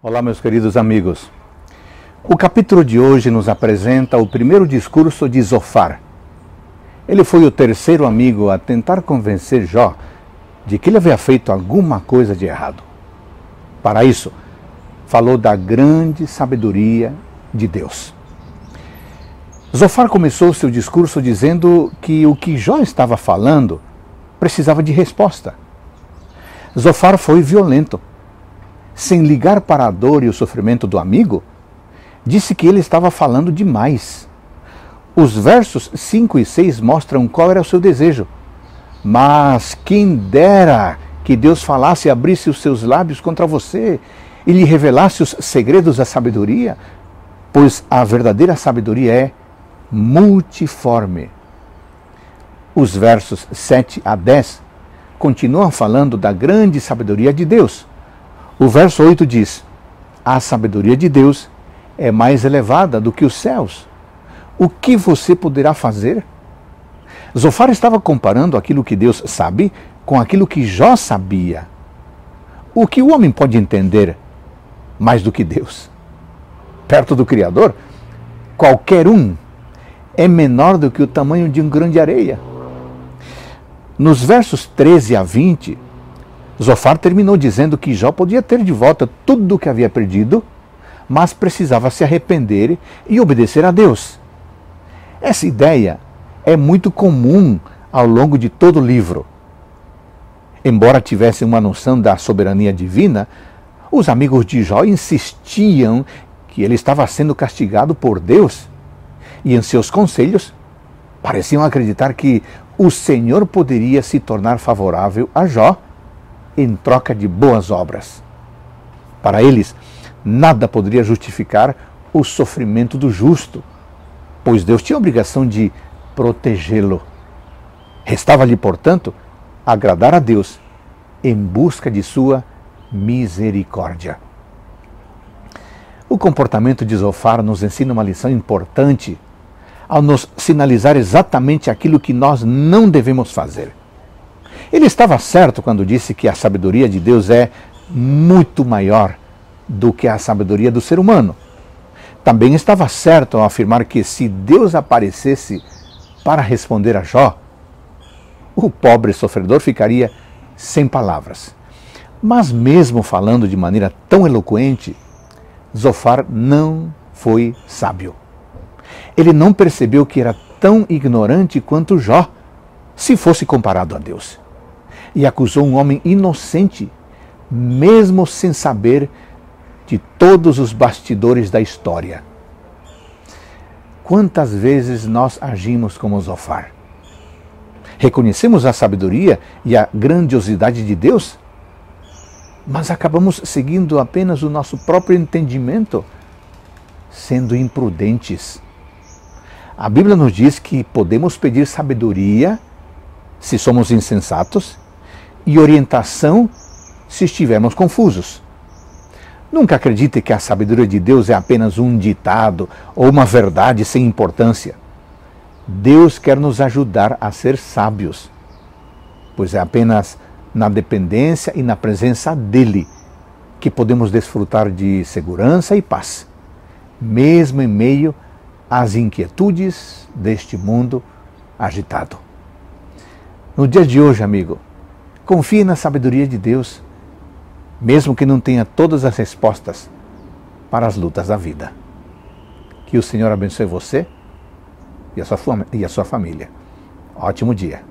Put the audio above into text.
Olá, meus queridos amigos. O capítulo de hoje nos apresenta o primeiro discurso de Zofar. Ele foi o terceiro amigo a tentar convencer Jó de que ele havia feito alguma coisa de errado. Para isso, falou da grande sabedoria de Deus. Zofar começou seu discurso dizendo que o que Jó estava falando precisava de resposta. Zofar foi violento. Sem ligar para a dor e o sofrimento do amigo, disse que ele estava falando demais. Os versos 5 e 6 mostram qual era o seu desejo. Mas quem dera que Deus falasse e abrisse os seus lábios contra você e lhe revelasse os segredos da sabedoria, pois a verdadeira sabedoria é multiforme. Os versos 7 a 10 continuam falando da grande sabedoria de Deus. O verso 8 diz: a sabedoria de Deus é mais elevada do que os céus. O que você poderá fazer? Zofar estava comparando aquilo que Deus sabe com aquilo que Jó sabia. O que o homem pode entender mais do que Deus? Perto do Criador, qualquer um é menor do que o tamanho de um grão de areia. Nos versos 13 a 20, Zofar terminou dizendo que Jó podia ter de volta tudo o que havia perdido, mas precisava se arrepender e obedecer a Deus. Essa ideia é muito comum ao longo de todo o livro. Embora tivessem uma noção da soberania divina, os amigos de Jó insistiam que ele estava sendo castigado por Deus e em seus conselhos pareciam acreditar que o Senhor poderia se tornar favorável a Jó em troca de boas obras. Para eles, nada poderia justificar o sofrimento do justo, pois Deus tinha a obrigação de protegê-lo. Restava-lhe, portanto, agradar a Deus em busca de sua misericórdia. O comportamento de Zofar nos ensina uma lição importante ao nos sinalizar exatamente aquilo que nós não devemos fazer. Ele estava certo quando disse que a sabedoria de Deus é muito maior do que a sabedoria do ser humano. Também estava certo ao afirmar que se Deus aparecesse para responder a Jó, o pobre sofredor ficaria sem palavras. Mas mesmo falando de maneira tão eloquente, Zofar não foi sábio. Ele não percebeu que era tão ignorante quanto Jó, se fosse comparado a Deus. E acusou um homem inocente, mesmo sem saber de todos os bastidores da história. Quantas vezes nós agimos como Zofar? Reconhecemos a sabedoria e a grandiosidade de Deus, mas acabamos seguindo apenas o nosso próprio entendimento, sendo imprudentes. A Bíblia nos diz que podemos pedir sabedoria se somos insensatos e orientação se estivermos confusos. Nunca acredite que a sabedoria de Deus é apenas um ditado ou uma verdade sem importância. Deus quer nos ajudar a ser sábios, pois é apenas na dependência e na presença dEle que podemos desfrutar de segurança e paz, mesmo em meio às inquietudes deste mundo agitado. No dia de hoje, amigo, confie na sabedoria de Deus, mesmo que não tenha todas as respostas para as lutas da vida. Que o Senhor abençoe você e a sua família. Ótimo dia.